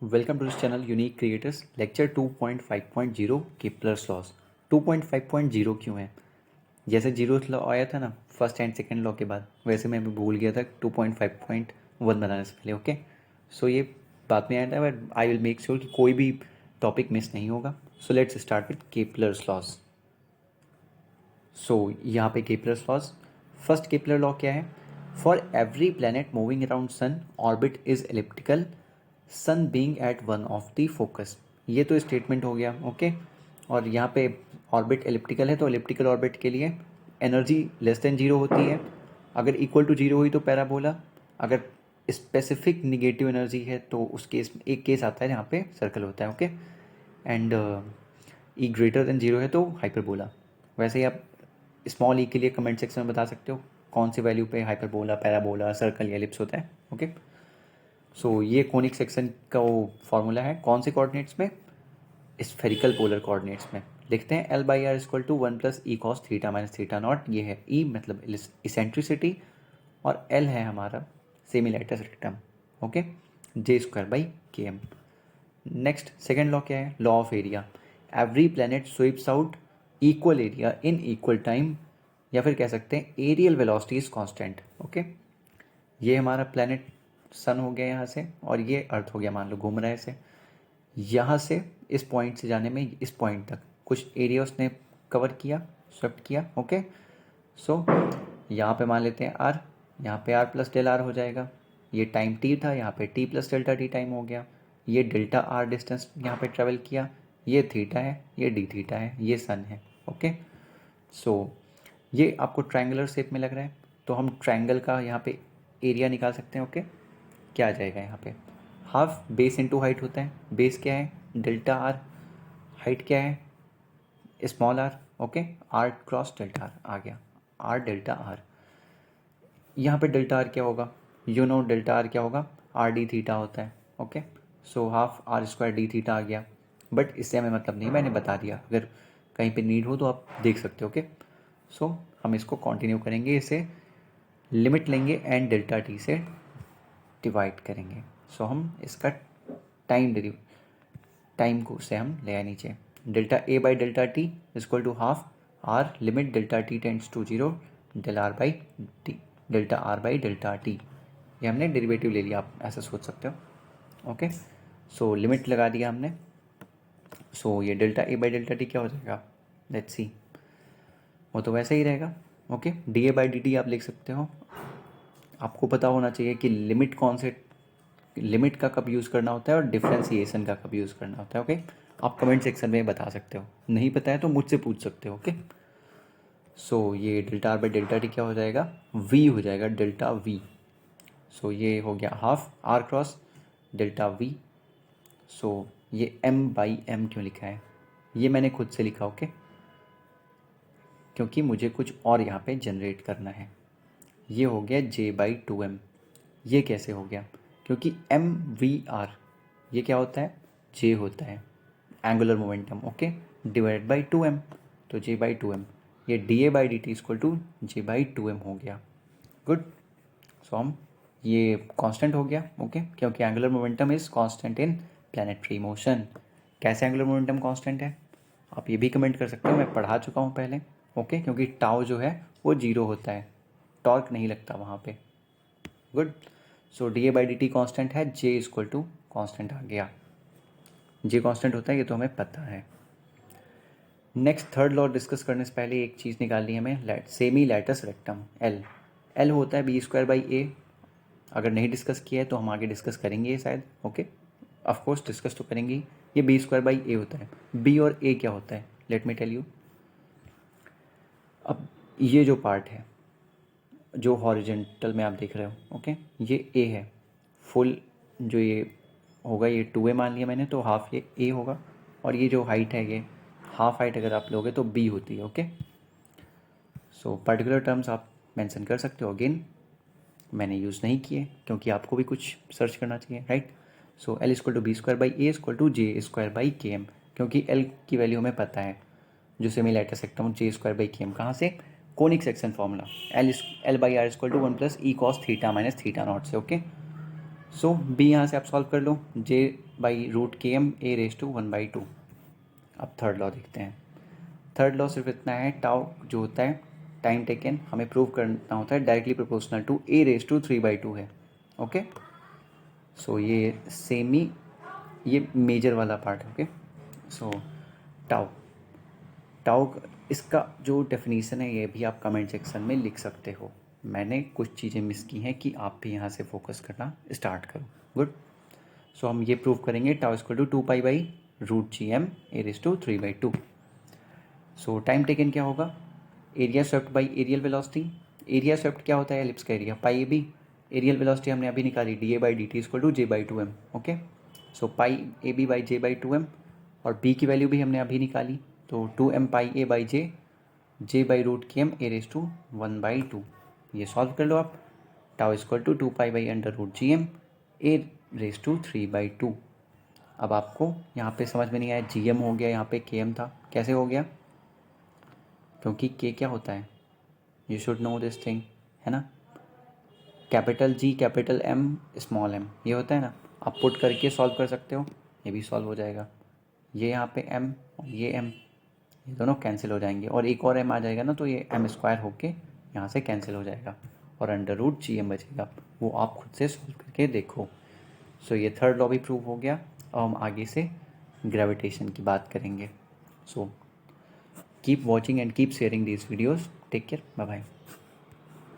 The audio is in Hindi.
Welcome to this channel unique creators lecture 2.5.0 Kepler's laws. 2.5.0 क्यों है? जैसे जीरो लॉ आया था ना फर्स्ट एंड सेकंड लॉ के बाद, वैसे मैं भी भूल गया था 2.5.1 बनाने से पहले। ओके, सो ये बाद में आया था, but I will make sure कि कोई भी टॉपिक मिस नहीं होगा। So let's start with Kepler's laws. So यहाँ पे Kepler's laws, first Kepler law क्या है? For every planet moving around sun orbit is elliptical, sun being at one of the focus. ये तो स्टेटमेंट हो गया। ओके, और यहाँ पे ऑर्बिट एलिप्टिकल है तो एलिप्टिकल ऑर्बिट के लिए एनर्जी लेस देन जीरो होती है। अगर इक्वल टू जीरो हुई तो पैराबोला, अगर स्पेसिफिक निगेटिव एनर्जी है तो उस केस में एक केस आता है जहाँ पे सर्कल होता है। Okay, and E greater than zero है तो हाइपरबोला। वैसे ही आप स्मॉल ई के लिए कमेंट सेक्शन में बता सकते हो कौन सी वैल्यू पे हाइपरबोला, पैराबोला, सर्कल या एलिप्स होता है। ओके, सो ये कोनिक सेक्शन का वो फॉर्मूला है कौन से कोऑर्डिनेट्स में? स्फेरिकल पोलर कोऑर्डिनेट्स में। लिखते हैं l by are equal to 1 + E cos theta minus theta naught. ये है ई मतलब इसेंट्रिसिटी और एल है हमारा semi latus rectum. Okay, J square by के एम। नेक्स्ट सेकेंड लॉ क्या है? Law of area. Every planet sweeps out equal area in equal time, या फिर कह सकते हैं areal velocity is constant. Okay, ये हमारा प्लैनेट सन हो गया यहाँ से, और ये अर्थ हो गया, मान लो घूम रहा है ऐसे। यहाँ से इस पॉइंट से जाने में इस पॉइंट तक कुछ एरिया उसने कवर किया, स्वेप्ट किया। ओके, सो यहाँ पे मान लेते हैं आर, यहाँ पे आर प्लस डेल आर हो जाएगा। ये टाइम टी था, यहाँ पे T plus delta T time हो गया। ये डेल्टा आर डिस्टेंस यहाँ पे ट्रेवल किया। ये थीटा है, ये डी थीटा है, ये सन है। ओके, सो ये आपको ट्रायंगुलर शेप में लग रहा है तो हम ट्रायंगल का यहाँ पे एरिया निकाल सकते हैं। ओके, क्या आ जाएगा यहाँ पे? हाफ बेस इंटू हाइट होता है। बेस क्या है? Delta R. हाइट क्या है? Small R. Okay, R cross delta R आ गया, आर डेल्टा आर। यहाँ पे डेल्टा आर क्या होगा? यू नो डेल्टा आर क्या होगा? आर डी थीटा होता है। Okay, so half R square D theta आ गया। बट इससे हमें मतलब नहीं, मैंने बता दिया। अगर कहीं पे नीड हो तो आप देख सकते हो। ओके, सो हम इसको कंटिन्यू करेंगे, इसे लिमिट लेंगे एंड डेल्टा टी से डिवाइड करेंगे। सो हम इसका टाइम को से हम ले आए नीचे। Delta A by delta t equal to half r limit delta t tends to zero del r by t, delta r by delta t. ये हमने डेरिवेटिव ले लिया, आप ऐसा सोच सकते हो। ओके, सो लिमिट लगा दिया हमने। सो ये delta A by delta T क्या हो जाएगा? लेट्स सी, वो तो वैसे ही रहेगा। Okay, D A by d T आप लिख सकते हो। आपको पता होना चाहिए कि लिमिट कौन से, लिमिट का कब यूज़ करना होता है और डिफ्रेंसिएशन का कब यूज़ करना होता है। ओके, आप कमेंट सेक्शन में बता सकते हो, नहीं पता है तो मुझसे पूछ सकते हो। ओके, सो ये delta r by delta T क्या हो जाएगा? वी हो जाएगा, डेल्टा वी। सो ये हो गया half R cross delta V. So ये एम बाई एम क्यों लिखा है? ये मैंने खुद से लिखा। ओके, क्योंकि मुझे कुछ और यहाँ पे जनरेट करना है। ये हो गया जे बाई टू एम। ये कैसे हो गया? क्योंकि एम वी आर ये क्या होता है? जे होता है angular momentum. Okay, divide by two m, तो जे बाई टू एम। ये d A by d t equal to J by two m हो गया। गुड, सो हम ये कांस्टेंट हो गया। ओके, क्योंकि angular momentum is constant in planetary motion. कैसे एंगुलर मोमेंटम कांस्टेंट है? आप ये भी कमेंट कर सकते हो, मैं पढ़ा चुका हूँ पहले। ओके, क्योंकि टाउ जो है वो जीरो होता है, टॉर्क नहीं लगता वहाँ पे। Good, so D A by d T constant है, जे इक्वल टू कॉन्स्टेंट आ गया। जे कॉन्स्टेंट होता है, ये तो हमें पता है। नेक्स्ट थर्ड लॉ डिस्कस करने से पहले एक चीज़ निकालनी है हमें, semi latus rectum L. L होता है बी स्क्वायर बाई ए। अगर नहीं डिस्कस किया है तो हम आगे डिस्कस करेंगे ये शायद। ओके, ऑफकोर्स डिस्कस तो करेंगे ही। ये बी स्क्वायर बाई ए होता है। बी और ए क्या होता है? Let me tell you. अब ये जो पार्ट है जो हॉरिजेंटल में आप देख रहे हो, ओके, ये ए है फुल। जो ये होगा ये टू ए मान लिया मैंने, तो हाफ ये ए होगा। और ये जो हाइट है ये हाफ हाइट अगर आप लोगे तो बी होती है। ओके, सो पर्टिकुलर टर्म्स आप मेंशन कर सकते हो। अगेन मैंने यूज़ नहीं किए क्योंकि आपको भी कुछ सर्च करना चाहिए, right. So L equal to B square by A equal to J square by के एम, क्योंकि एल की वैल्यू हमें पता है। जो semi latus rectum J square by के एम कहाँ से? Conic section formula L by are equal to 1 + E cos theta minus theta naught से। ओके, सो बी यहाँ से आप सॉल्व कर लो, J by root K M A raise to 1/2। अब थर्ड लॉ देखते हैं। थर्ड लॉ सिर्फ इतना है, टाउ जो होता है टाइम टेकन, हमें प्रूव करना होता है directly proportional to a raise to 3/2 है। ओके, सो ये सेमी, ये मेजर वाला पार्ट है। ओके, सो टाउ टाउ इसका जो डेफिनीसन है ये भी आप कमेंट सेक्शन में लिख सकते हो। मैंने कुछ चीज़ें मिस की हैं कि आप भी यहाँ से फोकस करना स्टार्ट करो। गुड। सो हम ये प्रूव करेंगे, tau equal to 2π/√gm a raise to 3/2। So time taken क्या होगा, area swept by areal velocity. Area swept क्या होता है, एलिप्स का area, pi a b. Areal velocity हमने अभी निकाली, dA/dt equal to J/2m। Okay, so pi a b by J/2m, और b की वैल्यू भी हमने अभी निकाली, तो 2m πa/j, J/√km A raise to 1/2। ये सॉल्व कर लो आप। Tau equal to 2π/√gm a raise to 3/2। अब आपको यहाँ पे समझ में नहीं आया, gm हो गया, यहाँ पे km था, कैसे हो गया, क्योंकि k क्या होता है, you should know this thing, है ना, capital G capital M small m, ये होता है ना। आप पुट करके सॉल्व कर सकते हो, ये भी सॉल्व हो जाएगा। ये यहाँ पे m और ये m, ये दोनों कैंसिल हो जाएंगे, और एक और m आ जाएगा ना, तो ये m² होके यहाँ से कैंसिल हो जाएगा, और √gm बचेगा। वो आप खुद से सॉल्व करके देखो। सो ये थर्ड लॉ भी प्रूव हो गया। अब हम आगे से ग्रेविटेशन की बात करेंगे। So keep watching and keep sharing these videos. Take care, bye bye.